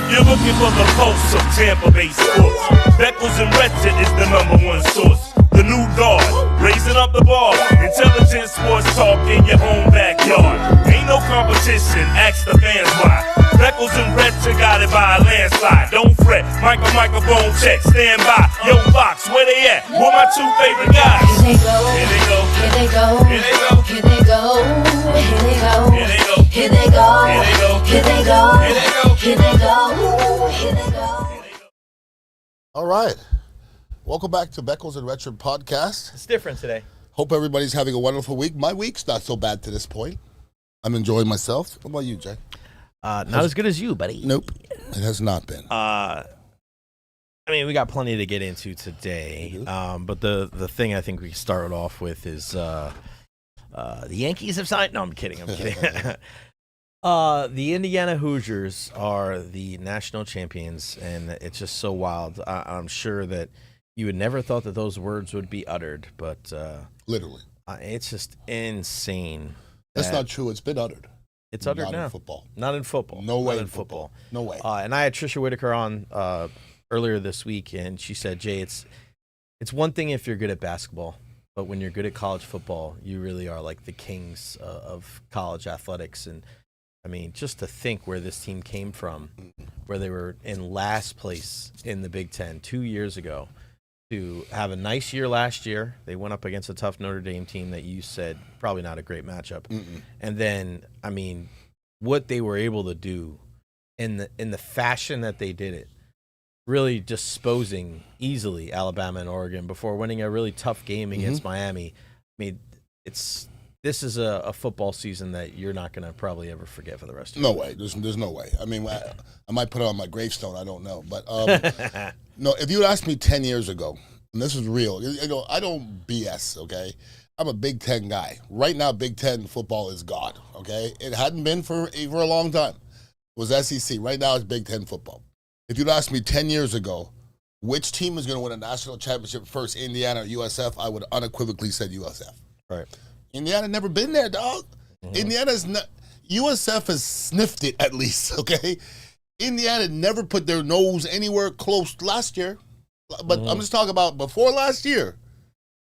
You're looking for the pulse of Tampa Bay sports. Beckles and Recher is the #1 source. The new guard, raising up the bar. Intelligent sports talk in your own backyard. Ain't no competition, ask the fans why. Beckles and Recher got it by a landslide. Don't fret, microphone check, stand by. Yo, Bucs, where they at? Who are my 2 favorite guys? Here they go, here they go, here they go, here they go, here they go, here they go, here they go, here they go, here they go, here they go, here they go, here they go, here they go. All right. Welcome back to Beckles and Recher podcast. It's different today. Hope everybody's having a wonderful week. My week's not so bad to this point. I'm enjoying myself. What about you, Jay? Not as good as you, buddy. Nope. It has not been. I mean, we got plenty to get into today. But the thing I think we started off with is the Yankees have signed. No, I'm kidding. The Indiana Hoosiers are the national champions, and it's just so wild. I'm sure that you would never thought that those words would be uttered, but literally, it's just insane. That's not true. It's been uttered. It's uttered not now. In football. Not in football. No way Not in football. No way. And I had Trisha Whitaker on earlier this week, and she said, Jay, it's one thing if you're good at basketball, but when you're good at college football, you really are like the kings of college athletics. And I mean, just to think where this team came from, where they were in last place in the Big Ten 2 years ago, to have a nice year last year. They went up against a tough Notre Dame team that you said probably not a great matchup. And then, I mean, what they were able to do in the fashion that they did it, really disposing easily Alabama and Oregon before winning a really tough game against Miami. I mean, this is a football season that you're not going to probably ever forget for the rest of your life. No way. There's no way. I mean, I might put it on my gravestone. I don't know. But no, if you had asked me 10 years ago, and this is real, I don't BS, okay? I'm a Big Ten guy. Right now, Big Ten football is God, okay? It hadn't been for a long time. It was SEC. Right now, it's Big Ten football. If you'd asked me 10 years ago, which team is going to win a national championship first, Indiana or USF, I would unequivocally said USF. Right. Indiana never been there, dog. Indiana's not. USF has sniffed it at least, okay? Indiana never put their nose anywhere close last year. But I'm just talking about before last year.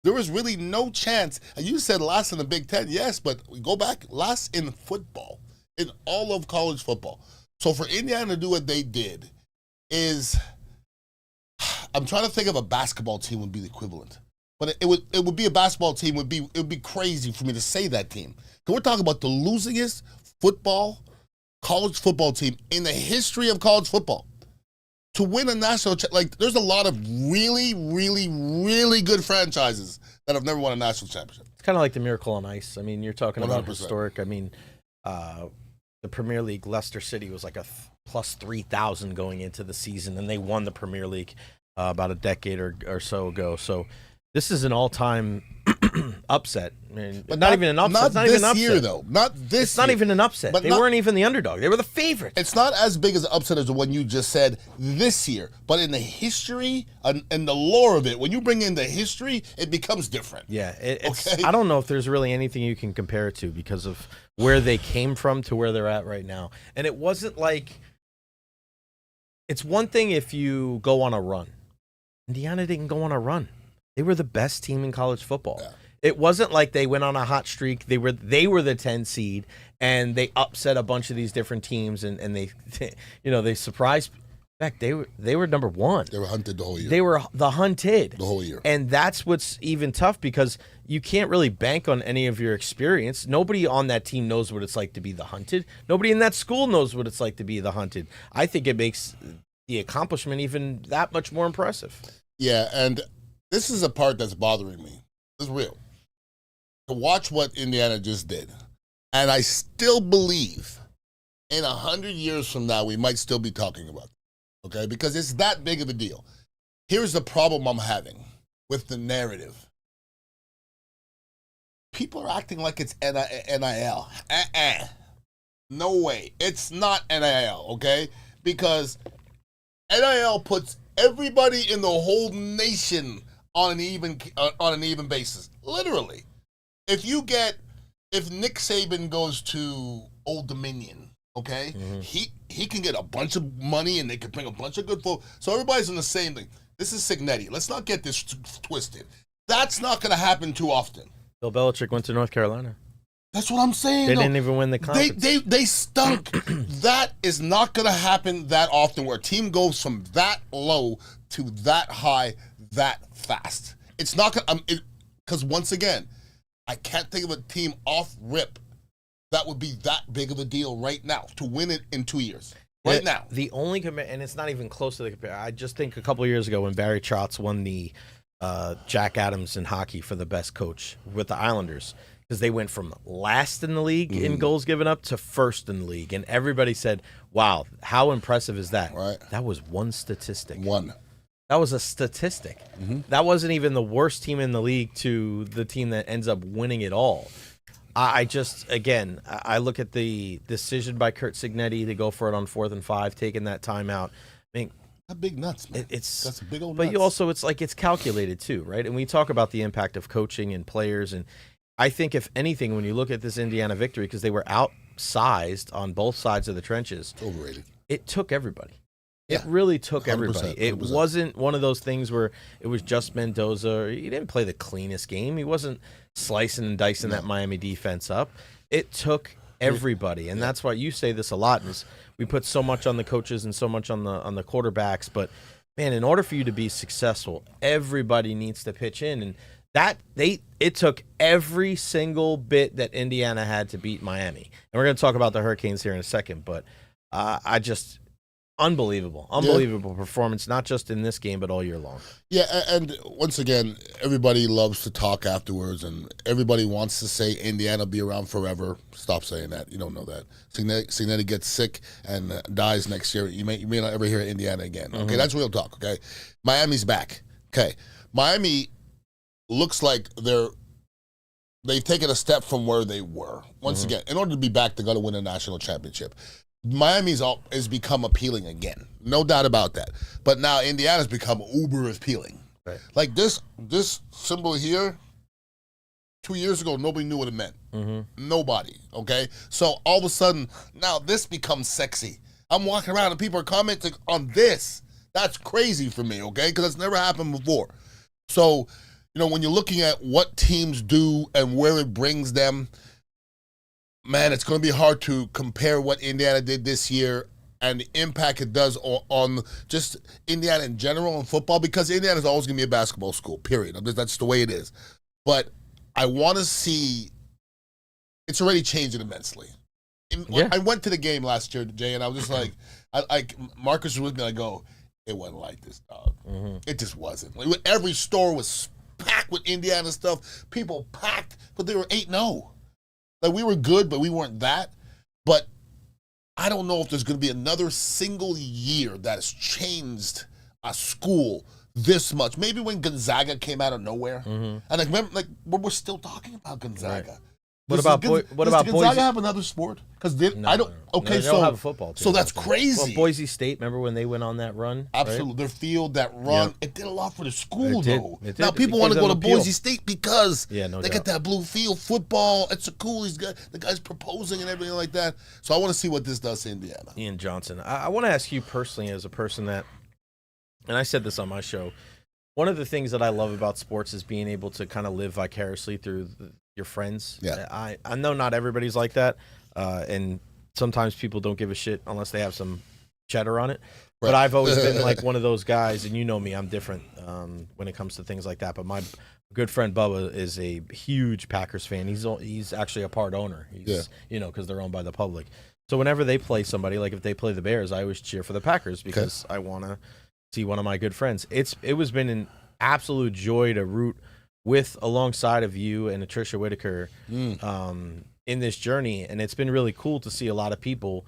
There was really no chance. And you said last in the Big Ten, yes, but we go back, last in football, in all of college football. So for Indiana to do what they did is, I'm trying to think of a basketball team would be the equivalent. But it would be a basketball team. It would be crazy for me to say that team. Because we're talking about the losingest college football team in the history of college football. To win a national there's a lot of really, really, really good franchises that have never won a national championship. It's kind of like the Miracle on Ice. I mean, you're talking about 100%. historic. I mean, the Premier League, Leicester City was like a plus 3,000 going into the season, and they won the Premier League about a decade or so ago. So this is an all-time upset. I mean, But not even an upset. It's not this even an upset. year, though. Not this It's not year. even an upset. But They weren't even the underdog. They were the favorites. It's not as big as an upset as the one you just said this year. But in the history and the lore of it, when you bring in the history, it becomes different. Yeah, it's. Okay. I don't know if there's really anything you can compare it to because of where they came from to where they're at right now. And it wasn't like. It's one thing if you go on a run. Indiana didn't go on a run. They were the best team in college football. Yeah. It wasn't like they went on a hot streak. They were the 10 seed and they upset a bunch of these different teams and they they surprised. In fact, they were number one. They were hunted the whole year. They were the hunted The whole year. And that's what's even tough because you can't really bank on any of your experience. Nobody on that team knows what it's like to be the hunted. Nobody in that school knows what it's like to be the hunted. I think it makes the accomplishment even that much more impressive. Yeah, and this is a part that's bothering me. It's real. To watch what Indiana just did. And I still believe in 100 years from now, we might still be talking about it. Okay? Because it's that big of a deal. Here's the problem I'm having with the narrative. People are acting like it's NIL. No way. It's not NIL, okay? Because NIL puts everybody in the whole nation on an even basis. Literally. If Nick Saban goes to Old Dominion, Okay, he can get a bunch of money and they can bring a bunch of good folk. So everybody's in the same thing. This is Signetti. Let's not get this twisted. That's not going to happen too often. Bill Belichick went to North Carolina. That's what I'm saying. They didn't even win the conference. They stunk. That is not going to happen that often where a team goes from that low to that high that fast. It's not going to, because once again, I can't think of a team off rip that would be that big of a deal right now to win it in 2 years. Right now. The only and it's not even close to the compare. I just think a couple years ago when Barry Trotz won the Jack Adams in hockey for the best coach with the Islanders, because they went from last in the league in goals given up to first in the league. And everybody said, wow, how impressive is that? Right. That was one statistic. One. That was a statistic. That wasn't even the worst team in the league to the team that ends up winning it all. I look at the decision by Curt Signetti to go for it on 4th and 5, taking that timeout. I mean, that big nuts, man. That's a big old nuts. But you also, it's like it's calculated too, right? And we talk about the impact of coaching and players. And I think, if anything, when you look at this Indiana victory, because they were outsized on both sides of the trenches, it's overrated. It took everybody. Yeah. It really took 100%, everybody. It 100%. wasn't one of those things where it was just Mendoza. He didn't play the cleanest game. He wasn't slicing and dicing that Miami defense up. It took everybody, and that's why you say this a lot. Is we put so much on the coaches and so much on the quarterbacks, but man, in order for you to be successful, everybody needs to pitch in, and it took every single bit that Indiana had to beat Miami. And we're going to talk about the Hurricanes here in a second, but unbelievable performance, not just in this game, but all year long. Yeah, and once again, everybody loves to talk afterwards, and everybody wants to say Indiana will be around forever. Stop saying that. You don't know that. Signetti gets sick and dies next year. You may not ever hear Indiana again. Okay, that's real talk, okay? Miami's back. Okay, Miami looks like they've taken a step from where they were. Once again, in order to be back, they got to win a national championship. Miami's has become appealing again, no doubt about that. But now Indiana's become uber appealing. Right. Like this symbol here, 2 years ago, nobody knew what it meant. Nobody, okay? So all of a sudden, now this becomes sexy. I'm walking around and people are commenting on this. That's crazy for me, okay? Because it's never happened before. So, when you're looking at what teams do and where it brings them, man, it's going to be hard to compare what Indiana did this year and the impact it does on just Indiana in general in football, because Indiana's always going to be a basketball school, period. That's the way it is. But I want to see – it's already changing immensely. I went to the game last year, Jay, and I was just like Marcus was with me, I go, it wasn't like this, dog. It just wasn't. Like, every store was packed with Indiana stuff. People packed, but they were 8-0. Like, we were good, but we weren't that. But I don't know if there's going to be another single year that has changed a school this much. Maybe when Gonzaga came out of nowhere. And remember, we're still talking about Gonzaga. Right. What about does Gonzaga Boise? have another sport? Because I don't. Okay, they so don't have a football team. So that's crazy. Well, Boise State, remember when they went on that run? Absolutely, right? their field, that run, it did a lot for the school, though. It did. Now people want to go to Boise State because they get that blue field football. It's a cool. The guy's proposing and everything like that. So I want to see what this does to Indiana. Ian Johnson, I want to ask you personally, as a person that, and I said this on my show, one of the things that I love about sports is being able to kind of live vicariously through your friends. Yeah. I know not everybody's like that, and sometimes people don't give a shit unless they have some cheddar on it. Right. But I've always been like one of those guys, and you know me, I'm different when it comes to things like that. But my good friend Bubba is a huge Packers fan. He's actually a part owner. Because they're owned by the public. So whenever they play somebody, like if they play the Bears, I always cheer for the Packers because I want to see one of my good friends. It was been an absolute joy to root alongside of you and Tricia Whitaker in this journey, and it's been really cool to see a lot of people.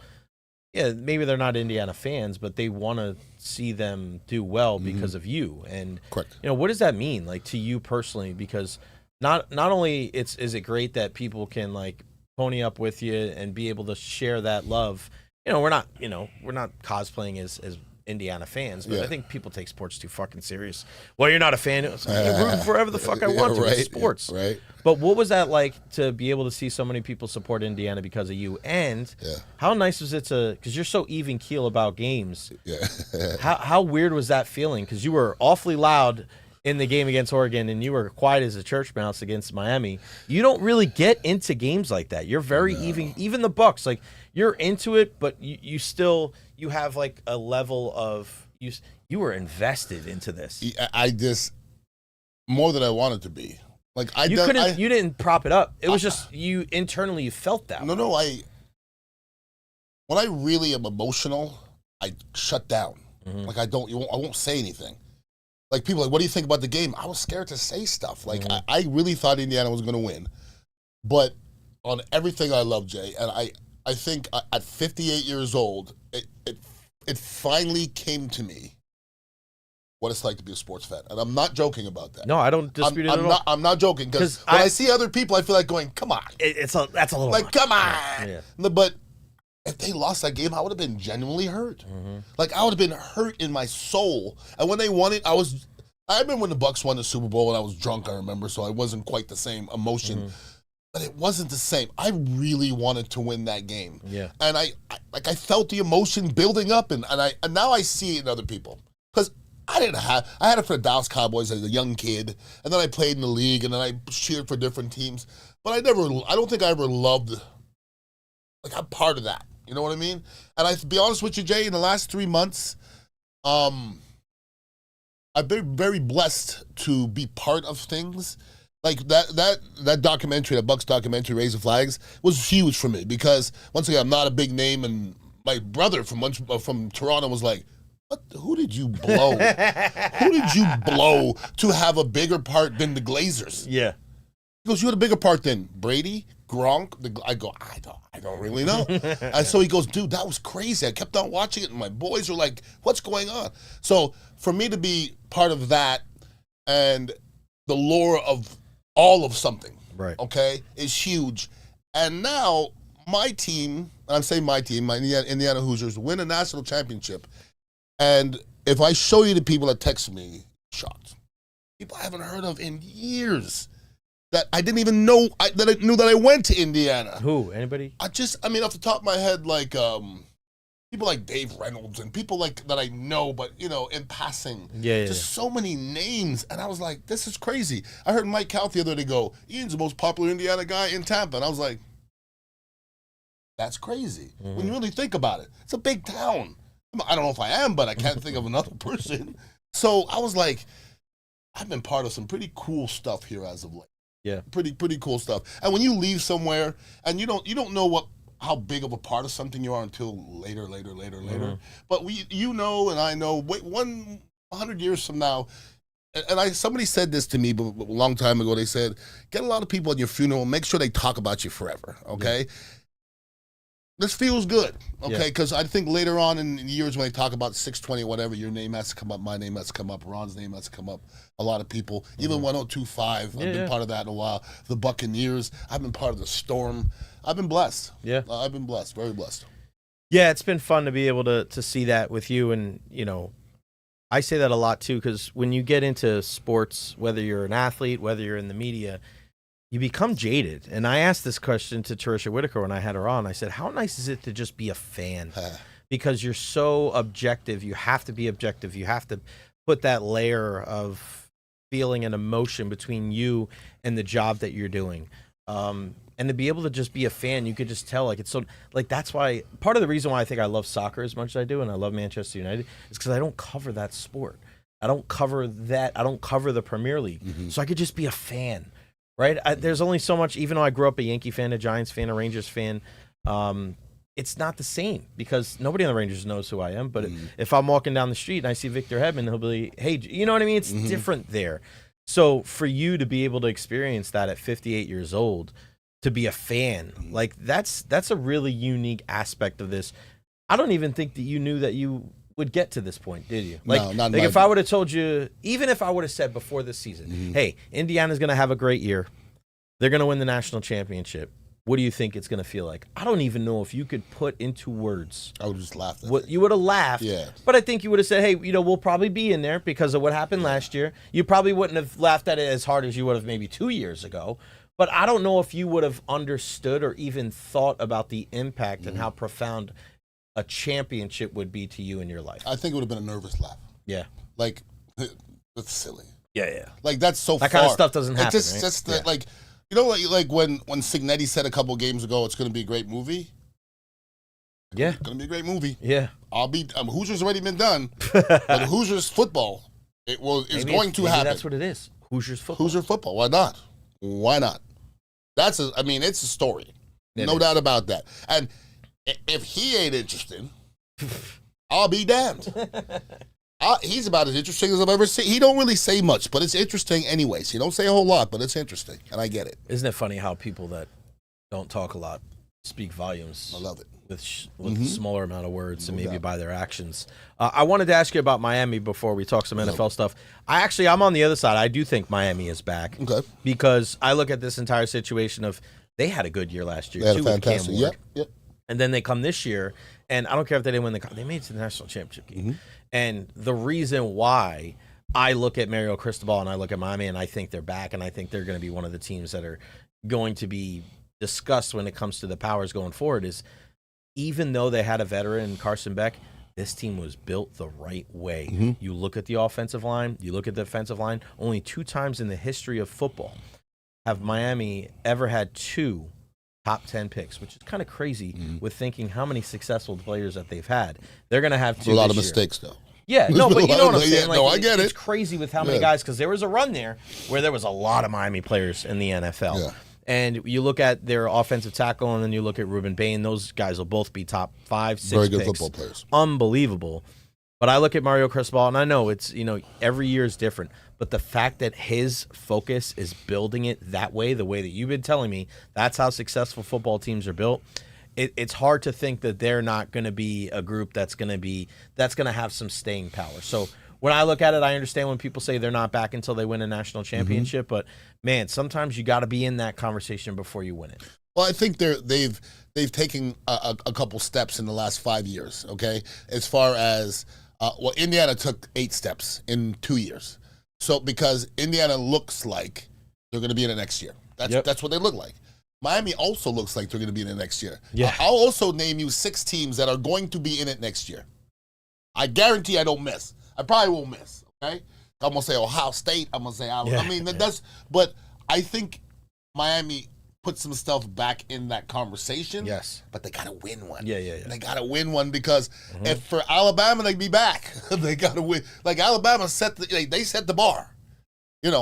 Yeah, maybe they're not Indiana fans, but they want to see them do well because of you. And correct. What does that mean, like, to you personally? Because not only is it great that people can like pony up with you and be able to share that love. We're not cosplaying as Indiana fans, but Yeah. I think people take sports too fucking serious. Well, you're not a fan. It's like, I'm rooting for whatever the fuck I want to. It's sports. Right. But what was that like to be able to see so many people support Indiana because of you? And how nice was it to, because you're so even keel about games. Yeah. How weird was that feeling? Because you were awfully loud in the game against Oregon, and you were quiet as a church mouse against Miami. You don't really get into games like that. You're very even the Bucs, like you're into it, but you still have like a level of you were invested into this. I just more than I wanted to be. Like you didn't prop it up. It was just you internally you felt that. No, when I really am emotional, I shut down. Like I won't say anything. Like people are like, what do you think about the game? I was scared to say stuff. Like I really thought Indiana was going to win, but on everything I love, Jay, and I think at 58 years old, it finally came to me what it's like to be a sports fan, and I'm not joking about that. No, I don't dispute it at all. I'm not joking because when I see other people, I feel like going, "Come on!" That's a little like, much. "Come on!" Yeah. But if they lost that game, I would have been genuinely hurt. Like I would have been hurt in my soul. And when they won it, I remember when the Bucs won the Super Bowl and I was drunk, I remember, so it wasn't quite the same emotion. But it wasn't the same. I really wanted to win that game. Yeah. And I felt the emotion building up and now I see it in other people. Because I had it for the Dallas Cowboys as a young kid, and then I played in the league, and then I cheered for different teams. But I don't think I ever loved, like I'm part of that. You know what I mean? And to be honest with you, Jay, in the last 3 months, I've been very blessed to be part of things. Like that documentary, that Bucs documentary, Raise the Flags, was huge for me because once again, I'm not a big name, and my brother from Toronto was like, who did you blow? Who did you blow to have a bigger part than the Glazers? Yeah. He goes, you had a bigger part than Brady, Gronk. I go, I don't really know. And so he goes, dude, that was crazy. I kept on watching it, and my boys were like, what's going on? So for me to be part of that and the lore of all of something, right? Okay, is huge. And now my team, and I'm saying my team, my Indiana Hoosiers, win a national championship. And if I show you the people that text me, shocked. People I haven't heard of in years that I didn't even know that I knew that I went to Indiana. Who? Anybody? I mean, off the top of my head, like people like Dave Reynolds and people like that I know, but in passing. Just so many names, and I was like, this is crazy. I heard Mike Count the other day go, Ian's the most popular Indiana guy in Tampa, and I was like, that's crazy. When you really think about it, it's a big town. I don't know if I am, but I can't think of another person. So I was like, I've been part of some pretty cool stuff here as of late. Yeah, pretty cool stuff. And when you leave somewhere and you don't know how big of a part of something you are until later. But and I know, 100 years from now, and somebody said this to me a long time ago. They said, get a lot of people at your funeral, make sure they talk about you forever. Okay. Yeah. This feels good, okay? Because I think later on in years when they talk about 620 or whatever, your name has to come up, my name has to come up, Ron's name has to come up. A lot of people, even 1025, I've been part of that in a while. The Buccaneers, I've been part of the Storm. I've been blessed. Yeah, I've been blessed, very blessed. Yeah, it's been fun to be able to see that with you, and I say that a lot too because when you get into sports, whether you're an athlete, whether you're in the media, you become jaded. And I asked this question to Teresha Whitaker when I had her on. I said, how nice is it to just be a fan? Because you're so objective. You have to be objective. You have to put that layer of feeling and emotion between you and the job that you're doing. And to be able to just be a fan, you could just tell, like, it's so, like, that's why, part of the reason why I think I love soccer as much as I do and I love Manchester United is because I don't cover that sport. I don't cover that. I don't cover the Premier League. So I could just be a fan. Right? There's only so much, even though I grew up a Yankee fan, a Giants fan, a Rangers fan, it's not the same because nobody on the Rangers knows who I am. But if I'm walking down the street and I see Victor Hedman, he'll be like, hey, you know what I mean? It's different there. So for you to be able to experience that at 58 years old, to be a fan, like that's a really unique aspect of this. I don't even think that you knew that you would get to this point, did you? Like, no, not like if I would have told you, even if I would have said before this season, hey, Indiana's going to have a great year. They're going to win the national championship. what do you think it's going to feel like? I don't even know if you could put into words. I would have just laughed at What it. you would have laughed, Yeah. but I think you would have said, "Hey, we'll probably be in there because of what happened last year." You probably wouldn't have laughed at it as hard as you would have maybe 2 years ago. But I don't know if you would have understood or even thought about the impact and how profound a championship would be to you in your life. I think it would have been a nervous laugh. Yeah, Like, that's silly. yeah. Like, that's so That far. kind of stuff doesn't happen. Just, right? just Yeah. like, like when Signetti said a couple games ago, it's going to be a great movie. Yeah, Going to be a great movie. yeah. Hoosiers already been done, but Hoosiers football, is Maybe going to maybe happen. That's what it is. Hoosiers football. Hoosier football. Why not? Why not? It's a story. It No is. doubt about that. And if he ain't interesting, I'll be damned. He's about as interesting as I've ever seen. He don't really say much, but it's interesting anyways. He don't say a whole lot, but it's interesting, and I get it. Isn't it funny how people that don't talk a lot speak volumes? I love it. With a smaller amount of words and maybe doubt. by their actions. I wanted to ask you about Miami before we talk some NFL stuff. I'm on the other side. I do think Miami is back. Okay. Because I look at this entire situation of they had a good year last year They had too a with Cam fantastic. Ward. Yep. And then they come this year, and I don't care if they didn't win they made it to the national championship game. And the reason why I look at Mario Cristobal and I look at Miami and I think they're back and I think they're going to be one of the teams that are going to be discussed when it comes to the powers going forward is even though they had a veteran, Carson Beck, this team was built the right way. You look at the offensive line, you look at the defensive line, only 2 times in the history of football have Miami ever had 2 top 10 picks, which is kind of crazy with thinking how many successful players that they've had. They're going to have 2 A lot this of year. mistakes, though. Yeah, no, but you know what I'm saying. Yeah, no, I get It's it. crazy with how many Yeah. guys, because there was a run there where there was a lot of Miami players in the NFL. Yeah. And you look at their offensive tackle, and then you look at Ruben Bain. Those guys will both be top 5, 6 Very good picks. football players. Unbelievable. But I look at Mario Cristobal, and I know it's, every year is different. But the fact that his focus is building it that way, the way that you've been telling me, that's how successful football teams are built. It's hard to think that they're not going to be a group that's going to have some staying power. So when I look at it, I understand when people say they're not back until they win a national championship. But man, sometimes you got to be in that conversation before you win it. Well, I think they've taken a couple steps in the last 5 years. Okay, as far as Indiana took 8 steps in 2 years. So because Indiana looks like they're going to be in it next year. That's what they look like. Miami also looks like they're going to be in it next year. Yeah. I'll also name you 6 teams that are going to be in it next year. I guarantee I don't miss. I probably won't miss. Okay, I'm gonna say Ohio State. I'm gonna say Alabama. Yeah. But I think Miami put some stuff back in that conversation. Yes. But they gotta win one. Yeah. They gotta win one because if for Alabama they be back, they gotta win. Like Alabama they set the bar.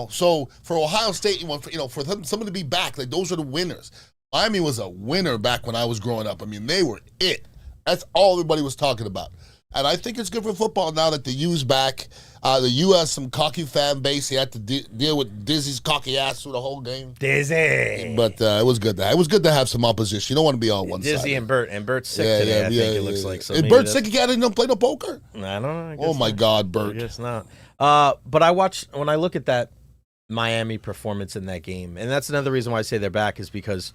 So for Ohio State, for someone to be back, like those are the winners. Miami was a winner back when I was growing up. I mean, they were it. That's all everybody was talking about. And I think it's good for football now that the U's back. The U has some cocky fan base. He had to deal with Dizzy's cocky ass through the whole game. Dizzy. But it was good. It was good to have some opposition. You don't want to be on one side. Dizzy and Bert. And Bert's sick today, I think it looks like. So Is maybe Bert that's- sick again and don't play no poker? I don't know. I guess Oh, my not. God, I Bert. guess not. But when I look at that Miami performance in that game, and that's another reason why I say they're back is because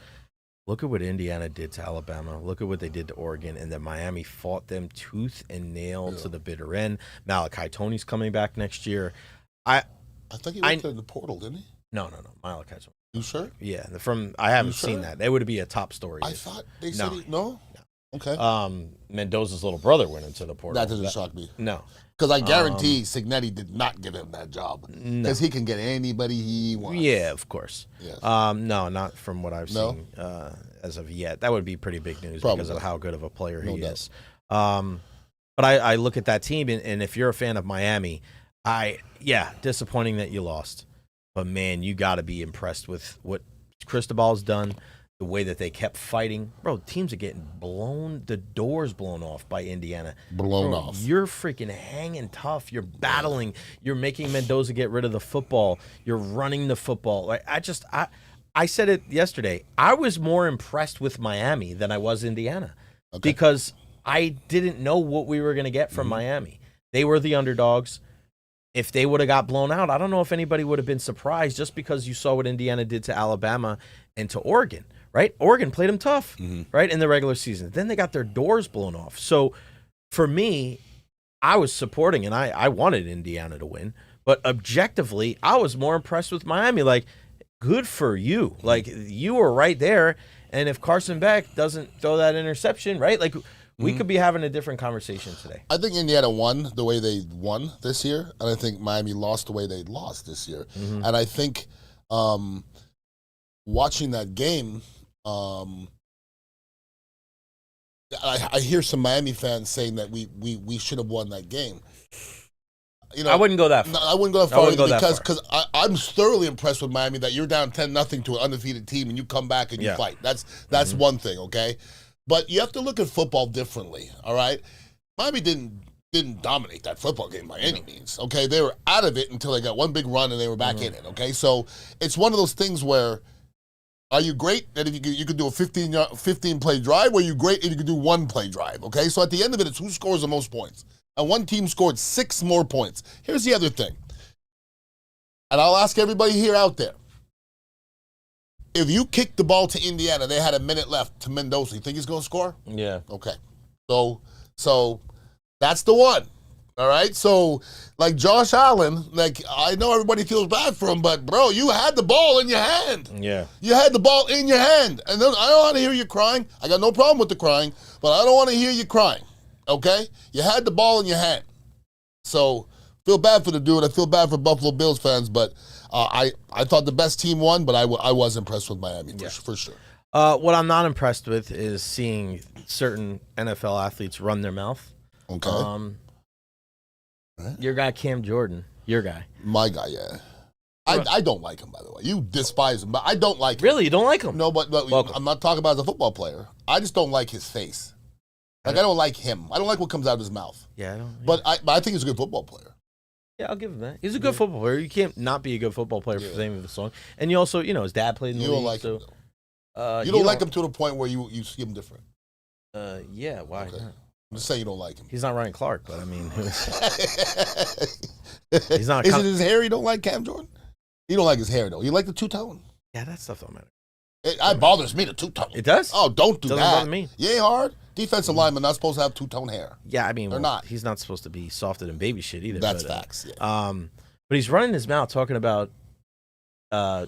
look at what Indiana did to Alabama. Look at what they did to Oregon, and then Miami fought them tooth and nail to the bitter end. Malachi Toney's coming back next year. I think he went to the portal, didn't he? No. Malachi Toney. You sure? Yeah, I haven't You sure? seen that. It would be a top story. I thought they said no. Okay. Mendoza's little brother went into the portal. That doesn't shock me. No. Because I guarantee Signetti did not give him that job. Because he can get anybody he wants. Yeah, of course. Yes. No, not from what I've No? seen as of yet. That would be pretty big news Probably. because of how good of a player No he doubt. is. But I look at that team, and if you're a fan of Miami, disappointing that you lost. But, man, you got to be impressed with what Cristobal's done, the way that they kept fighting. Bro, teams are getting the doors blown off by Indiana. Blown Bro, off. You're freaking hanging tough. You're battling. You're making Mendoza get rid of the football. You're running the football. Like I said it yesterday. I was more impressed with Miami than I was Indiana because I didn't know what we were going to get from Miami. They were the underdogs. If they would have got blown out, I don't know if anybody would have been surprised just because you saw what Indiana did to Alabama and to Oregon, right? Oregon played them tough, right, in the regular season. Then they got their doors blown off. So for me, I was supporting, and I wanted Indiana to win. But objectively, I was more impressed with Miami. Like, good for you. Like, you were right there. And if Carson Beck doesn't throw that interception, right, like, we could be having a different conversation today. I think Indiana won the way they won this year, and I think Miami lost the way they lost this year. And I think watching that game, I hear some Miami fans saying that we should have won that game. You know, I wouldn't go that far. No, I wouldn't go that far because I'm thoroughly impressed with Miami that you're down 10-0 to an undefeated team and you come back and you fight. That's one thing, okay? But you have to look at football differently, all right? Miami didn't dominate that football game by any means, okay? They were out of it until they got one big run and they were back in it, okay? So it's one of those things where, are you great that if you could do a 15-play drive, or are you great if you could do one play drive, okay? So at the end of it, it's who scores the most points. And one team scored 6 more points. Here's the other thing, and I'll ask everybody here out there. If you kick the ball to Indiana, they had a minute left to Mendoza. You think he's going to score? Yeah. Okay. So that's the one. All right? So, like Josh Allen, like, I know everybody feels bad for him, but, bro, you had the ball in your hand. Yeah. You had the ball in your hand. And then I don't want to hear you crying. I got no problem with the crying, but I don't want to hear you crying. Okay? You had the ball in your hand. So, feel bad for the dude. I feel bad for Buffalo Bills fans, but I thought the best team won, but I was impressed with Miami for sure. What I'm not impressed with is seeing certain NFL athletes run their mouth. Okay. Your guy, Cam Jordan. Your guy. My guy, yeah. I don't like him, by the way. You despise him, but I don't like him. Really? You don't like him? No, but I'm not talking about as a football player. I just don't like his face. Like, I don't like him. I don't like what comes out of his mouth. Yeah, I don't. Yeah. But I think he's a good football player. Yeah, I'll give him that. He's a good football player. You can't not be a good football player for the name of the song. And you also, his dad played in the league. You don't like him, though. You don't like him to the point where you see him different. Yeah, why Okay. not? I'm just saying you don't like him. He's not Ryan Clark, but I mean, he's not. Is it his hair you don't like, Cam Jordan? You don't like his hair, though. You like the two-tone? Yeah, that stuff don't matter. It bothers me, the two-tone. It does? Oh, don't do Doesn't that. bother me. You ain't hard. Defensive linemen not supposed to have two-tone hair. Yeah, I mean, They're not. He's not supposed to be softer than baby shit either. That's but, facts, yeah. But he's running his mouth talking about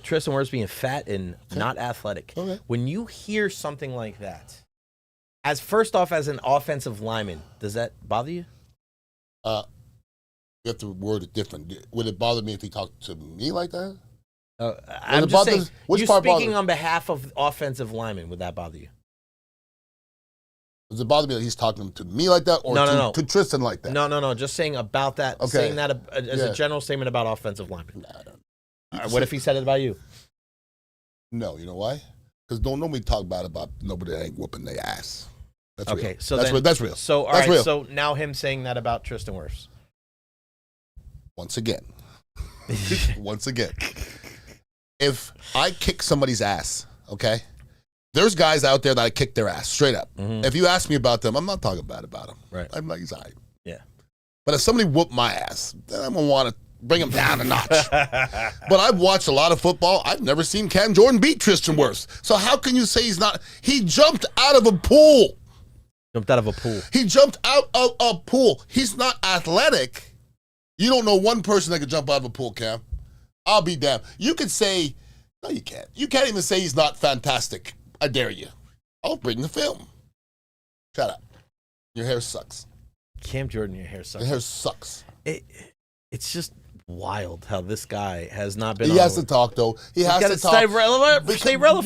Tristan Wirfs being fat and not athletic. Okay. When you hear something like that, first off, as an offensive lineman, does that bother you? You have to word it different. Would it bother me if he talked to me like that? I'm just saying, which you part speaking bothers? on behalf of offensive linemen, would that bother you? Does it bother me that he's talking to me like that, or No. to Tristan like that? No. Just saying about that. Okay. Saying that as a general statement about offensive linemen. Nah, What if he said it about you? No, you know why? Because don't nobody talk bad about nobody that ain't whooping their ass. That's Okay, real. so that's real. So all that's right, real. so now him saying that about Tristan Wirfs. Once again, if I kick somebody's ass, okay, there's guys out there that I kick their ass straight up. Mhm. If you ask me about them, I'm not talking bad about them. Right. I'm like, he's all right. Yeah. But if somebody whooped my ass, then I'm gonna want to bring him down a notch. But I've watched a lot of football. I've never seen Cam Jordan beat Tristan Wirfs. So how can you say he's not? He jumped out of a pool. Jumped out of a pool. He jumped out of a pool. He's not athletic. You don't know one person that could jump out of a pool, Cam. I'll be damned. You could say, no, you can't. You can't even say he's not fantastic. I dare you. I'll bring the film. Shut up. Your hair sucks. Cam Jordan, your hair sucks. Your hair sucks. It's just wild how this guy has not been. He has to talk, though. He has to talk. Stay relevant.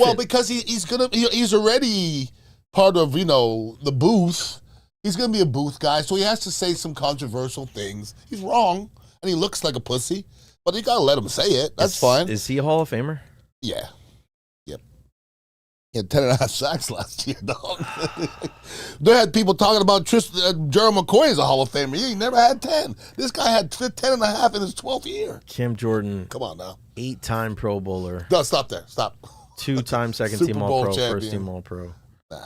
Well, because he's already part of, the booth. He's going to be a booth guy, so he has to say some controversial things. He's wrong, and he looks like a pussy, but you got to let him say it. That's fine. Is he a Hall of Famer? Yeah. Yep. He had 10.5 sacks last year, dog. They had people talking about Gerald McCoy as a Hall of Famer. He never had 10. This guy had 10.5 in his 12th year. Cam Jordan. Come on now. 8-time Pro Bowler. No, stop there. Stop. 2-time second Super team Bowl All Pro, champion. first team All Pro. Nah.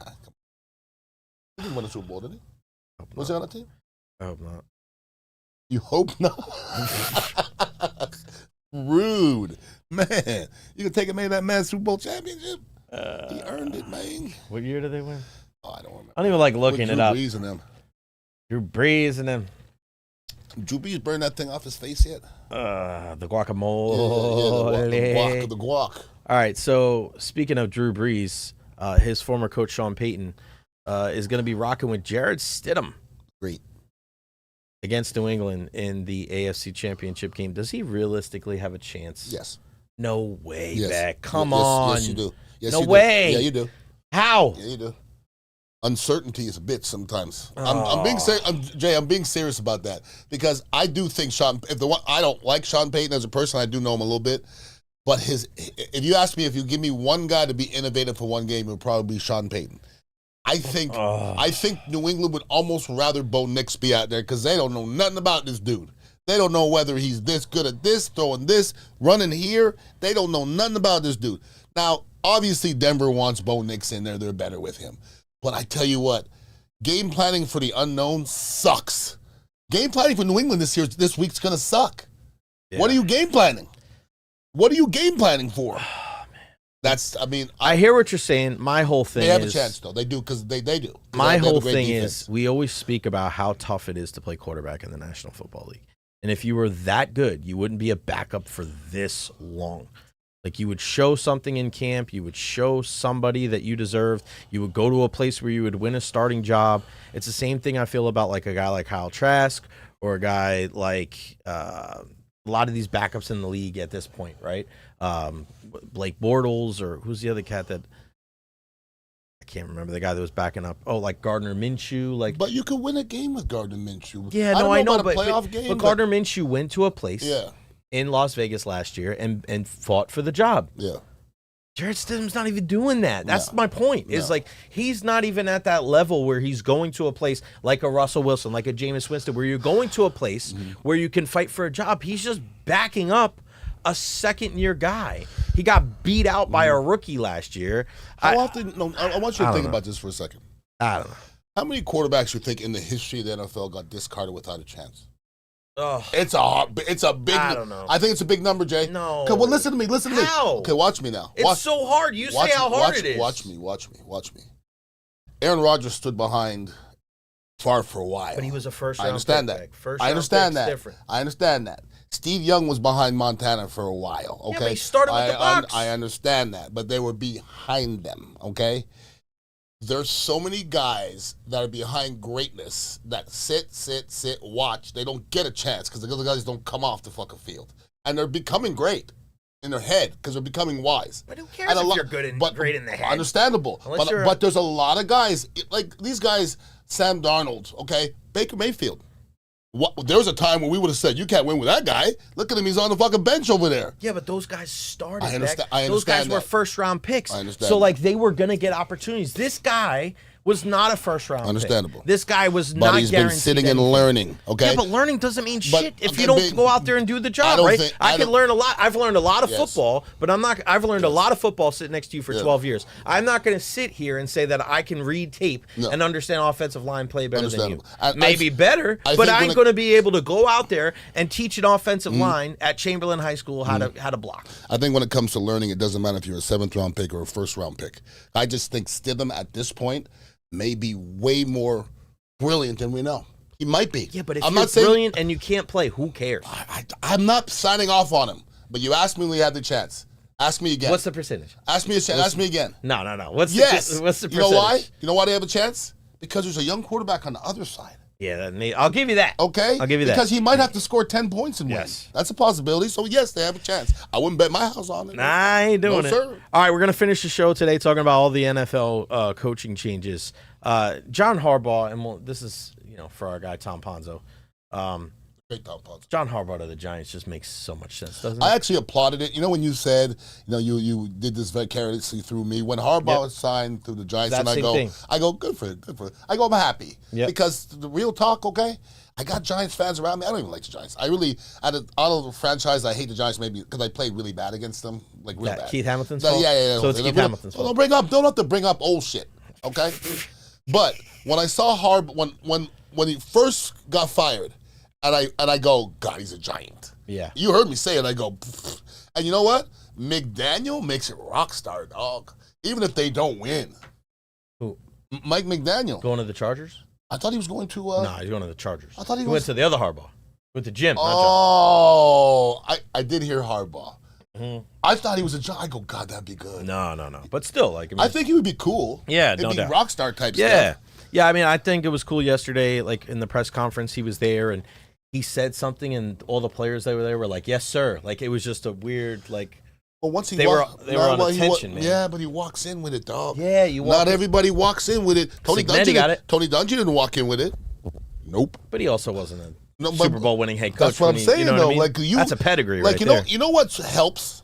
He didn't win a Super Bowl, did he? Was he on that team? I hope not. You hope not. Rude. Man, you can take a man that man's Super Bowl championship? He earned it, man. What year did they win? Oh, I don't remember. I don't even like looking it up. Drew Brees and them. Drew Brees and them. Drew Brees burned that thing off his face yet? The guacamole. The guac. All right, so speaking of Drew Brees, his former coach Sean Payton is going to be rocking with Jared Stidham. Great. Against New England in the AFC Championship game. Does he realistically have a chance? Yes. No way, Yes. Beck. Come on. Yes, you do. Yes, no you way. Do. Yeah, you do. How? Yeah, you do. Uncertainty is a bitch sometimes. I'm being serious. Jay, I'm being serious about that because I do think I don't like Sean Payton as a person. I do know him a little bit, but if you ask me if you give me one guy to be innovative for one game, it would probably be Sean Payton. I think New England would almost rather Bo Nix be out there because they don't know nothing about this dude. They don't know whether he's this good at this, throwing this, running here. They don't know nothing about this dude. Now, obviously, Denver wants Bo Nix in there. They're better with him. But I tell you what, game planning for the unknown sucks. Game planning for New England this week's going to suck. Yeah. What are you game planning? What are you game planning for? I hear what you're saying. My whole thing is... They have a chance, though. They do, because they do. My whole thing is, we always speak about how tough it is to play quarterback in the National Football League. And if you were that good, you wouldn't be a backup for this long. Like, you would show something in camp. You would show somebody that you deserved. You would go to a place where you would win a starting job. It's the same thing I feel about, like, a guy like Kyle Trask or a guy like a lot of these backups in the league at this point, right? Blake Bortles, or who's the other cat that I can't remember, the guy that was backing up. Oh, like Gardner Minshew. But you could win a game with Gardner Minshew. Yeah, I know, but Gardner Minshew went to a place in Las Vegas last year and fought for the job. Yeah. Jared Stidham's not even doing that. That's my point. Is like he's not even at that level where he's going to a place like a Russell Wilson, like a Jameis Winston, where you're going to a place where you can fight for a job. He's just backing up a second-year guy. He got beat out by a rookie last year. I want you to think about this for a second. I don't know. How many quarterbacks you think in the history of the NFL got discarded without a chance? Oh, it's a big. I don't know. I think it's a big number, Jay. No. Okay, well, listen to me. How? Okay, watch me now. It's so hard. You say how hard it is. Watch me. Aaron Rodgers stood behind Favre for a while. But he was a first-round I understand that. I understand that. Steve Young was behind Montana for a while. Okay, yeah, but he started with the Bucs. I understand that, but they were behind them. Okay. There's so many guys that are behind greatness that sit, watch. They don't get a chance because the other guys don't come off the fucking field. And they're becoming great in their head because they're becoming wise. But who cares if you're good and great in the head? Understandable. But there's a lot of guys, like these guys, Sam Darnold, okay, Baker Mayfield. There was a time when we would have said, you can't win with that guy. Look at him. He's on the fucking bench over there. Yeah, but those guys started. I understand those guys were first-round picks. I understand. So, like, they were going to get opportunities. This guy was not a first-round Understandable. pick. This guy was not guaranteed. But he's been sitting and learning, okay? Yeah, but learning doesn't mean shit if you don't go out there and do the job, right? I can learn a lot. I've learned a lot of football, but I've learned a lot of football sitting next to you for 12 years. I'm not going to sit here and say that I can read tape and understand offensive line play better than you. Maybe better, but I ain't going to be able to go out there and teach an offensive line at Chamberlain High School how to block. I think when it comes to learning, it doesn't matter if you're a 7th-round pick or a 1st-round pick. I just think Stidham at this point may be way more brilliant than we know. He might be. Yeah, but if you're brilliant and you can't play, who cares? I'm not signing off on him. But you asked me when we had the chance. Ask me again. What's the percentage? Ask me again. No. What's the percentage? You know why? You know why they have a chance? Because there's a young quarterback on the other side. Yeah, I'll give you that. Okay? I'll give you that. Because he might have to score 10 points and win. That's a possibility. So, yes, they have a chance. I wouldn't bet my house on it. Nah, I ain't doing it. Sir. All right, we're going to finish the show today talking about all the NFL coaching changes. John Harbaugh, and this is for our guy Tom Ponzo. Great Tom Ponzo. John Harbaugh to the Giants just makes so much sense, doesn't it? I actually applauded it. When you said, you did this vicariously through me. When Harbaugh was signed through the Giants, and I go, good for it. I go, I'm happy. Yep. Because the real talk, okay, I got Giants fans around me. I don't even like the Giants. I really, out of the franchise, I hate the Giants maybe because I played really bad against them, like real bad. Keith Hamilton's fault? Yeah. So it's Keith Hamilton's fault. Don't have to bring up old shit, okay? But when I saw when he first got fired, and I go, God, he's a Giant. Yeah. You heard me say it. I go, pfft. And you know what? McDaniel makes it rock star, dog. Even if they don't win. Who? Mike McDaniel. Going to the Chargers? I thought he was going to. No, he's going to the Chargers. I thought he went to the other Harbaugh. Went to Jim. Oh, I did hear Harbaugh. Mm-hmm. I thought he was a John. I go, God, that'd be good. No. But still, like, I think he would be cool. Yeah, It'd no be doubt. rock star type Yeah. stuff. Yeah, I mean, I think it was cool yesterday, like, in the press conference, he was there, and he said something, and all the players that were there were like, yes, sir. Like, it was just a weird, like, But once he they were on attention, man. Yeah, but he walks in with it, dog. Yeah, you walk Not in- everybody walks in with it. Tony Signetti got it. Tony Dungy didn't walk in with it. Nope. But he also wasn't a No, but Super Bowl winning head coach. That's what I'm saying, you know what though. I mean? Like you, that's a pedigree, like right you know what helps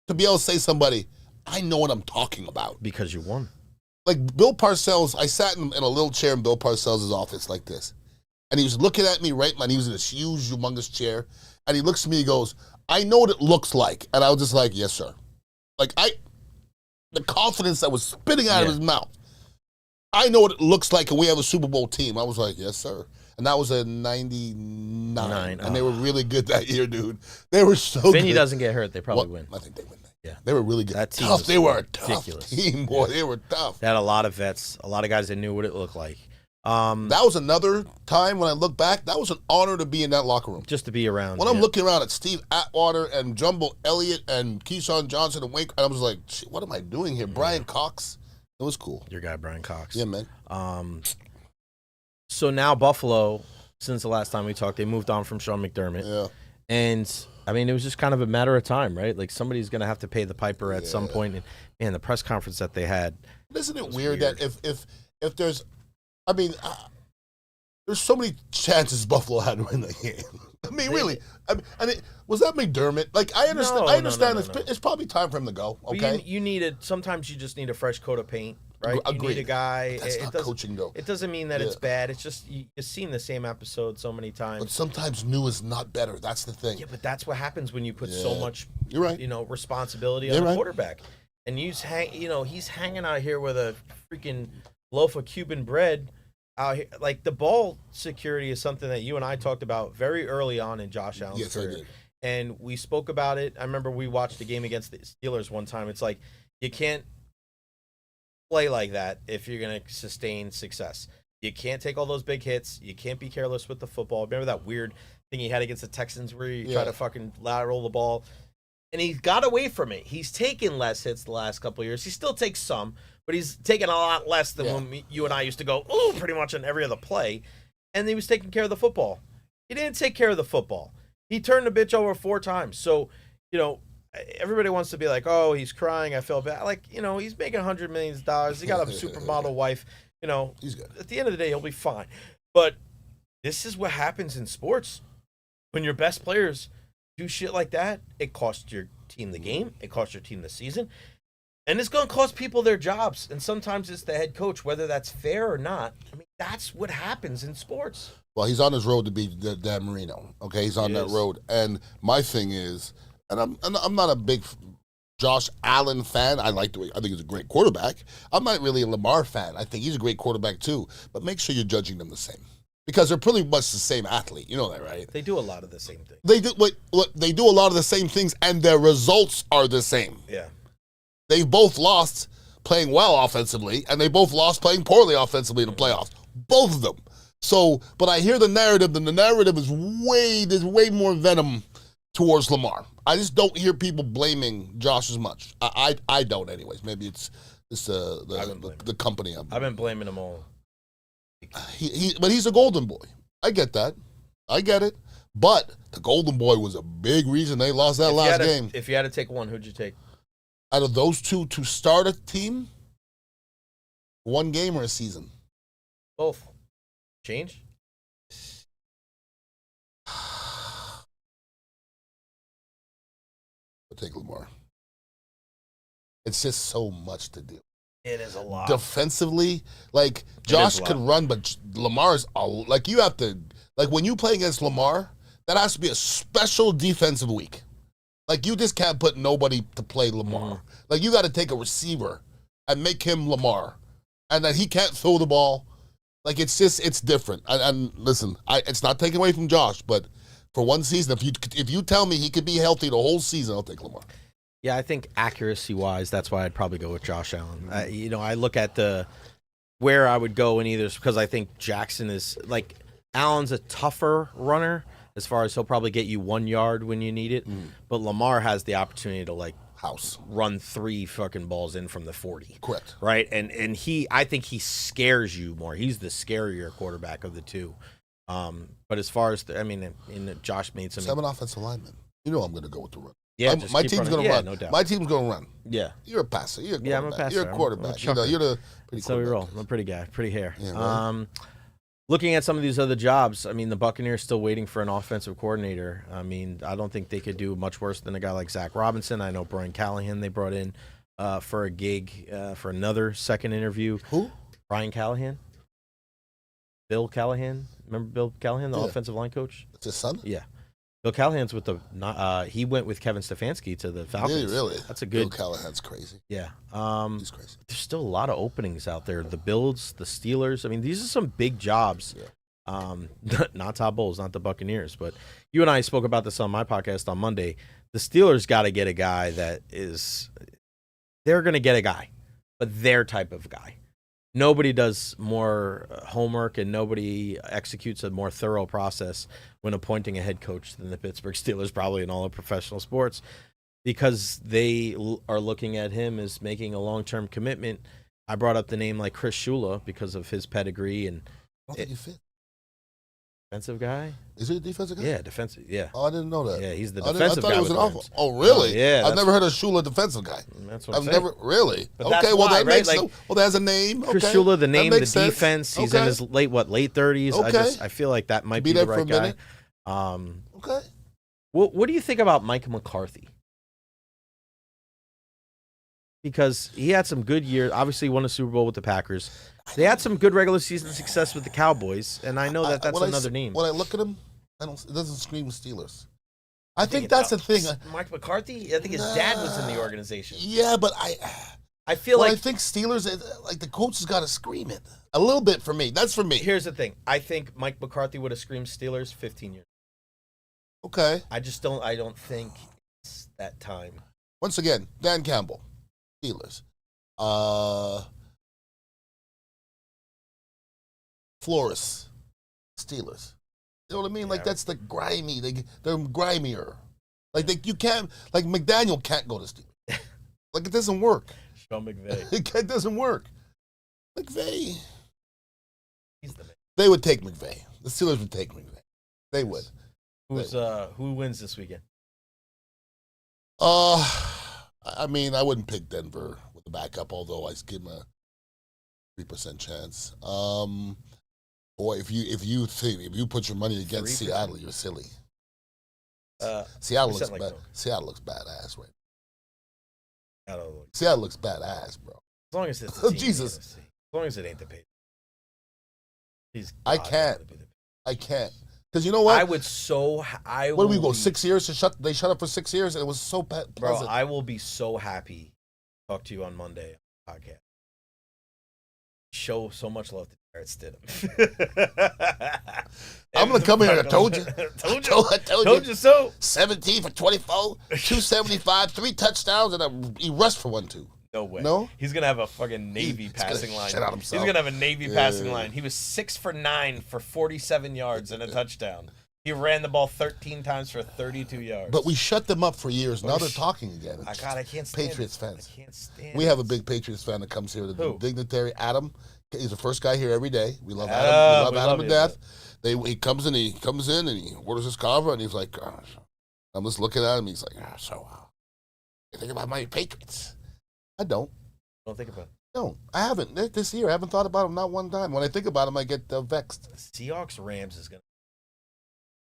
to be able to say to somebody, I know what I'm talking about. because you won. Like Bill Parcells, I sat in a little chair in Bill Parcells' office like this, and he was looking at me right, man. He was in this huge, humongous chair, and he looks at me, he goes, I know what it looks like, and I was just like, yes, sir. Like the confidence that was spitting out of his mouth. I know what it looks like, and we have a Super Bowl team. I was like, yes, sir. And that was a 99. And they were really good that year, dude. They were so good. If Vinny doesn't get hurt, they probably win. I think they win that. Yeah. They were really good. That team tough. was They were a tough ridiculous. team, boy. They were tough. They had a lot of vets, a lot of guys that knew what it looked like. That was another time when I look back, that was an honor to be in that locker room. Just to be around. When I'm looking around at Steve Atwater and Jumbo Elliott and Keyshawn Johnson and Wake, I was like, shit, what am I doing here? Brian Cox. It was cool. Your guy, Brian Cox. Yeah, man. So now Buffalo, since the last time we talked, they moved on from Sean McDermott. Yeah. And, I mean, it was just kind of a matter of time, right? Like, somebody's going to have to pay the piper at some point. And the press conference that they had. Isn't it weird that if there's, I mean, there's so many chances Buffalo had to win the game. I mean, really. I mean, was that McDermott? Like, I understand. No, I understand. no. It's probably time for him to go. But Okay. sometimes you just need a fresh coat of paint, right? Agreed. You need a guy. That's not coaching, though. It doesn't mean that it's bad. It's just you've seen the same episode so many times. But sometimes new is not better. That's the thing. Yeah, but that's what happens when you put so much, You're right. responsibility on a quarterback. And he's hanging out here with a freaking loaf of Cuban bread out here. Like, the ball security is something that you and I talked about very early on in Josh Allen's career. I did. And we spoke about it. I remember we watched the game against the Steelers one time. It's like, you can't play like that if you're going to sustain success. You can't take all those big hits. You can't be careless with the football. Remember that weird thing he had against the Texans where you try to fucking lateral the ball? And he got away from it. He's taken less hits the last couple of years. He still takes some, but he's taken a lot less than when you and I used to go, ooh, pretty much on every other play. And he was taking care of the football. He didn't take care of the football. He turned the bitch over 4 times. So, everybody wants to be like, oh, he's crying, I feel bad. Like, he's making $100 million. He got a supermodel wife. He's good. At the end of the day, he'll be fine. But this is what happens in sports. When your best players do shit like that, it costs your team the game. It costs your team the season. And it's going to cost people their jobs. And sometimes it's the head coach, whether that's fair or not. I mean, that's what happens in sports. Well, he's on his road to be Dan Marino. Okay, he's on that road. And my thing is, and I'm not a big Josh Allen fan. I think he's a great quarterback. I'm not really a Lamar fan. I think he's a great quarterback too. But make sure you're judging them the same. Because they're pretty much the same athlete. You know that, right? They do a lot of the same things. They do a lot of the same things, and their results are the same. Yeah. They've both lost playing well offensively, and they both lost playing poorly offensively in the playoffs. Both of them. So, but I hear the narrative, and the narrative is there's way more venom towards Lamar. I just don't hear people blaming Josh as much. I don't, anyways. Maybe it's the company. I've been blaming them all. But he's a golden boy. I get that. I get it. But the golden boy was a big reason they lost that last game. If you had to take one, who'd you take? Out of those two to start a team, one game or a season? Both. Change? I'll take Lamar. It's just so much to do. It is a lot. Defensively, like Josh could run, but Lamar's like you have to when you play against Lamar, that has to be a special defensive week. Like you just can't put nobody to play Lamar. Like you got to take a receiver and make him Lamar, and that he can't throw the ball. Like it's different. And listen, it's not taken away from Josh, but for one season, if you tell me he could be healthy the whole season, I'll take Lamar. Yeah, I think accuracy-wise, that's why I'd probably go with Josh Allen. I look at where I would go in either, because I think Jackson is like Allen's a tougher runner as far as he'll probably get you 1 yard when you need it, but Lamar has the opportunity to like run 3 fucking balls in from the 40. Correct. Right, and I think he scares you more. He's the scarier quarterback of the two. But as far as Josh made some 7 offensive linemen. You know I'm going to go with the run. Yeah, my team's going to run. No doubt. My team's going to run. Yeah, you're a passer. You're a quarterback. I'm a passer. You're a quarterback. You're the pretty. So we roll. I'm a pretty guy, pretty hair. Yeah, right. Looking at some of these other jobs, the Buccaneers still waiting for an offensive coordinator. I don't think they could do much worse than a guy like Zach Robinson. I know Brian Callahan they brought in for a gig for another second interview. Who? Brian Callahan. Bill Callahan. Remember Bill Callahan, the offensive line coach? That's his son? Yeah. Bill Callahan's with he went with Kevin Stefanski to the Falcons. Really? That's a good. Bill Callahan's crazy. Yeah. He's crazy. There's still a lot of openings out there. The Bills, the Steelers. These are some big jobs. Yeah. Not Todd Bowles, not the Buccaneers, but you and I spoke about this on my podcast on Monday. The Steelers got to get a guy they're going to get a guy, but their type of guy. Nobody does more homework and nobody executes a more thorough process when appointing a head coach than the Pittsburgh Steelers, probably in all of professional sports, because they are looking at him as making a long-term commitment. I brought up the name like Chris Shula because of his pedigree and I don't think he fit. defensive guy. Is he a defensive guy? Yeah, defensive. Yeah. Oh, I didn't know that. Yeah, he's the I defensive thought guy. he was with an the awful. Rams. Oh, really? Yeah, I've never heard of Shula defensive guy. That's what I've I'm saying. never really. But okay, that's well why, that makes right? well, there's a name. Okay. Chris Shula, the name, That the makes sense. defense. He's in his late 30s. Okay. I feel like that might Be be the there for right a guy. minute. Okay. What do you think about Mike McCarthy? Because he had some good years. Obviously, won a Super Bowl with the Packers. They had some good regular season success with the Cowboys, and I know that's another name. When I look at him, it doesn't scream Steelers. I think that's the thing. Mike McCarthy. I think his dad was in the organization. Yeah, but I feel like I think Steelers, like the coach has got to scream it a little bit for me. That's for me. Here's the thing. I think Mike McCarthy would have screamed Steelers 15 years. Okay. I don't think it's that time. Once again, Dan Campbell, Steelers. Flores, Steelers. You know what I mean? Like that's the grimy. They're grimier. Like you can't. Like McDaniel can't go to Steelers. Like it doesn't work. Sean McVay. It doesn't work. McVay. He's the man. They would take McVay. The Steelers would take McVay. They would. Who wins this weekend? I mean, I wouldn't pick Denver with the backup, although I give them a 3% chance. Boy, if you put your money against 3%. Seattle, you're silly. Seattle looks bad. Seattle looks badass right now. Seattle looks badass, bro. As long as it's the team Jesus. As long as it ain't the Patriots. I can't. Because you know what? What do we go 6 years to shut? They shut up for 6 years, and it was so pleasant. Bro, I will be so happy to talk to you on Monday on the podcast. Show so much love to Jared Stidham. I'm gonna come here. I told you. I told you so. 17 for 24, 275, 3 touchdowns, and he rushed for 1 too. No way. No? He's going to have a fucking Navy passing line. Shit out himself. He's going to have a Navy passing line. He was 6 for 9 for 47 yards and a touchdown. He ran the ball 13 times for 32 yards. But we shut them up for years. Now they're talking again. I can't stand Patriots it. fans. I can't stand We have a big Patriots fan that comes here. Who? Dignitary Adam. He's the first guy here every day. We love Adam. We love Adam to death. He comes in and he orders his kava and he's like, gosh. I'm just looking at him. He's like, you think about my Patriots? I don't. Don't think about it. No, I haven't. This year, I haven't thought about him not one time. When I think about him, I get vexed. Seahawks-Rams is going to.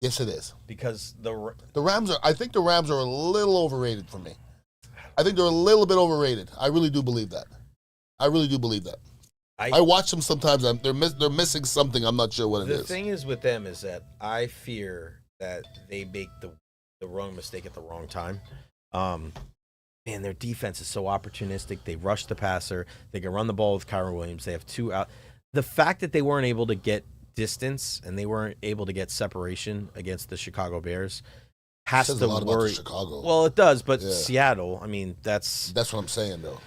Yes, it is. Because the Rams are. I think the Rams are a little overrated for me. I think they're a little bit overrated. I really do believe that. I watch them sometimes. They're missing something. I'm not sure what it is. The thing is with them is that I fear that they make the wrong mistake at the wrong time. Man, their defense is so opportunistic. They rush the passer. They can run the ball with Kyron Williams. They have 2 out. The fact that they weren't able to get distance and they weren't able to get separation against the Chicago Bears, has Says to a lot about worry. Chicago. Well, it does, but Yeah. Seattle, I mean, that's That's what I'm saying, though.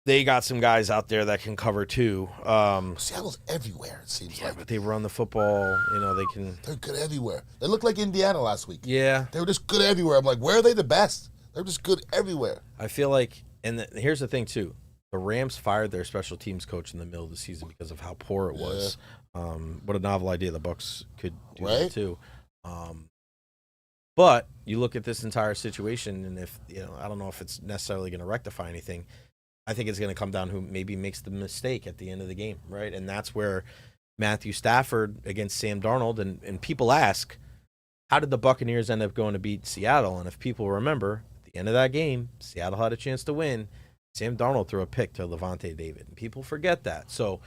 they got some guys out there that can cover too. Seattle's everywhere, it seems Yeah, like. but they run the football. You know, they can. They're good everywhere. They look like Indiana last week. Yeah, They were just good everywhere. I'm like, where are they the best? They're just good everywhere. I feel like, and here's the thing too: the Rams fired their special teams coach in the middle of the season because of how poor it was. What a novel idea! The Bucs could do that Right? too. But you look at this entire situation, and if I don't know if it's necessarily going to rectify anything. I think it's going to come down who maybe makes the mistake at the end of the game, right? And that's where Matthew Stafford against Sam Darnold, and people ask, how did the Buccaneers end up going to beat Seattle? And if people remember, at the end of that game, Seattle had a chance to win. Sam Darnold threw a pick to Levante David. And people forget that. So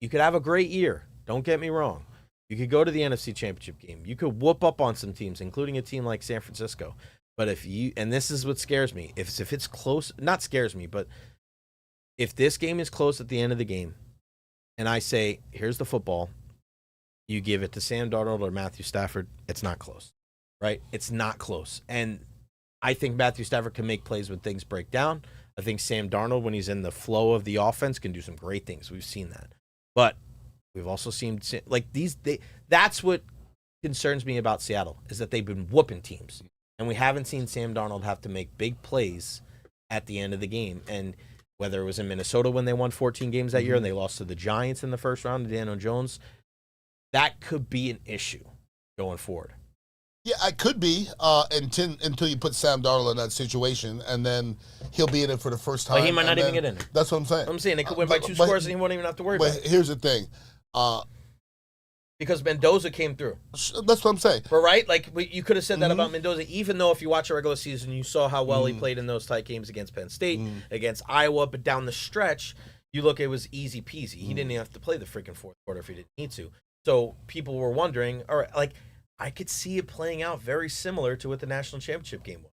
you could have a great year. Don't get me wrong. You could go to the NFC Championship game. You could whoop up on some teams, including a team like San Francisco. But and this is what scares me, if it's close, not scares me, but if this game is close at the end of the game, and I say, here's the football, you give it to Sam Darnold or Matthew Stafford, it's not close, right? It's not close. And I think Matthew Stafford can make plays when things break down. I think Sam Darnold, when he's in the flow of the offense, can do some great things. We've seen that. But we've also seen, like, that's what concerns me about Seattle, is that they've been whooping teams. And we haven't seen Sam Darnold have to make big plays at the end of the game. And whether it was in Minnesota when they won 14 games that year and they lost to the Giants in the first round to Daniel Jones, that could be an issue going forward. Yeah, I could be until you put Sam Darnold in that situation, and then he'll be in it for the first time. But he might not and even then- get in it. That's what I'm saying. I'm saying they could win by two but- scores and he won't even have to worry about But it. here's the thing. Because Mendoza came through. That's what I'm saying. But right? Like, you could have said that about Mendoza, even though if you watch a regular season, you saw how well he played in those tight games against Penn State, against Iowa, but down the stretch, you look, it was easy peasy. He didn't even have to play the freaking fourth quarter if he didn't need to. So people were wondering, all right, like, I could see it playing out very similar to what the national championship game was,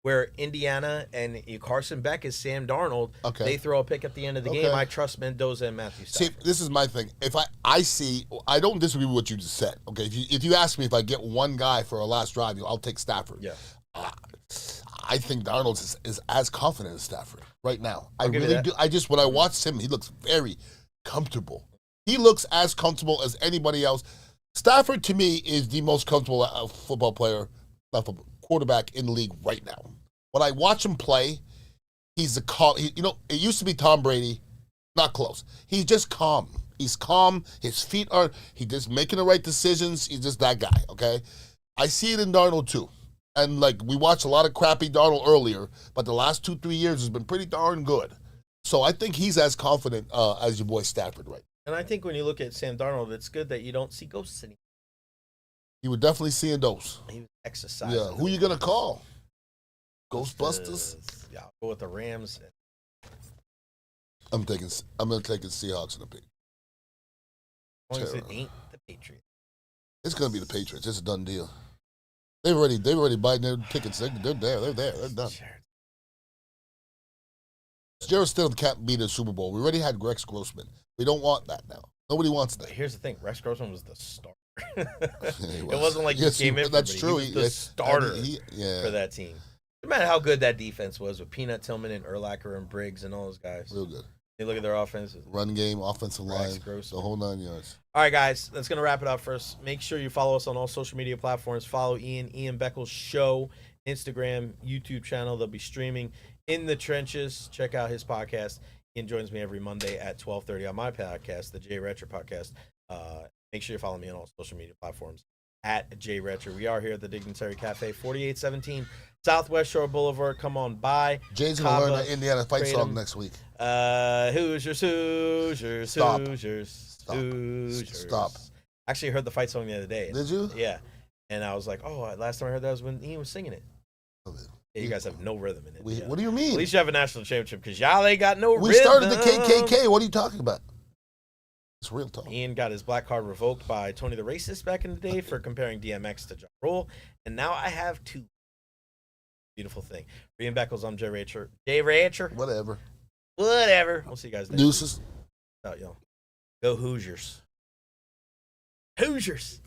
where Indiana and Carson Beck is Sam Darnold. Okay. They throw a pick at the end of the game. I trust Mendoza and Matthew See, Stafford. this is my thing. If I don't disagree with what you just said. Okay, if you ask me if I get one guy for a last drive, I'll take Stafford. Yeah. I think Darnold is as confident as Stafford right now. I give you really that. do. When I watch him, he looks very comfortable. He looks as comfortable as anybody else. Stafford, to me, is the most comfortable football player, quarterback in the league right now. When I watch him play, he's it used to be Tom Brady, not close. He's just calm. He's calm. His feet he's just making the right decisions. He's just that guy, okay? I see it in Darnold, too. And, like, we watched a lot of crappy Darnold earlier, but the last 2-3 years has been pretty darn good. So I think he's as confident as your boy Stafford right now. And I think when you look at Sam Darnold, it's good that you don't see ghosts anymore. You would definitely see those. He was exercising. Yeah, who you going to call? Ghostbusters? Yeah, I'll go with the Rams. I'm going to take the Seahawks and the Patriots. As long as it ain't the Patriots. It's going to be the Patriots. It's a done deal. They've already buying their tickets. They're there. They're done. Jared Stidham can't be the Super Bowl. We already had Rex Grossman. We don't want that now. Nobody wants that. But here's the thing: Rex Grossman was the starter. It It wasn't like he came in. That's for true. He was the starter Yeah. for that team. No matter how good that defense was with Peanut Tillman and Urlacher and Briggs and all those guys. Real good. You look at their offense. Run game, offensive line, Rex Grossman. the whole 9 yards. All right, guys, that's going to wrap it up for us. Make sure you follow us on all social media platforms. Follow Ian Beckles Show, Instagram, YouTube channel. They'll be streaming In the Trenches. Check out his podcast. Ian joins me every Monday at 12:30 on my podcast, the Jay Recher podcast. Make sure you follow me on all social media platforms at Jay Recher. We are here at the Dignitary Cafe, 4817 Southwest Shore Boulevard. Come on by. Jay's going to learn Kava, the Indiana fight Kratom. song next week. Hoosiers, Stop. Hoosiers, Stop. Hoosiers. Stop. Actually, I heard the fight song the other day. Did you? Yeah. And I was like, oh, last time I heard that was when Ian was singing it. Yeah, you guys have no rhythm in it. Yeah. What do you At mean? least you have a national championship because y'all ain't got no rhythm. We started the KKK. What are you talking about? It's real talk. Ian got his black card revoked by Tony the Racist back in the day for comparing DMX to John Roll. And now I have two. Beautiful thing. For Ian Beckles, I'm Jay Recher. Jay Recher. Whatever. We'll see you guys next Deuces. week. Out, y'all. Go Hoosiers. Hoosiers.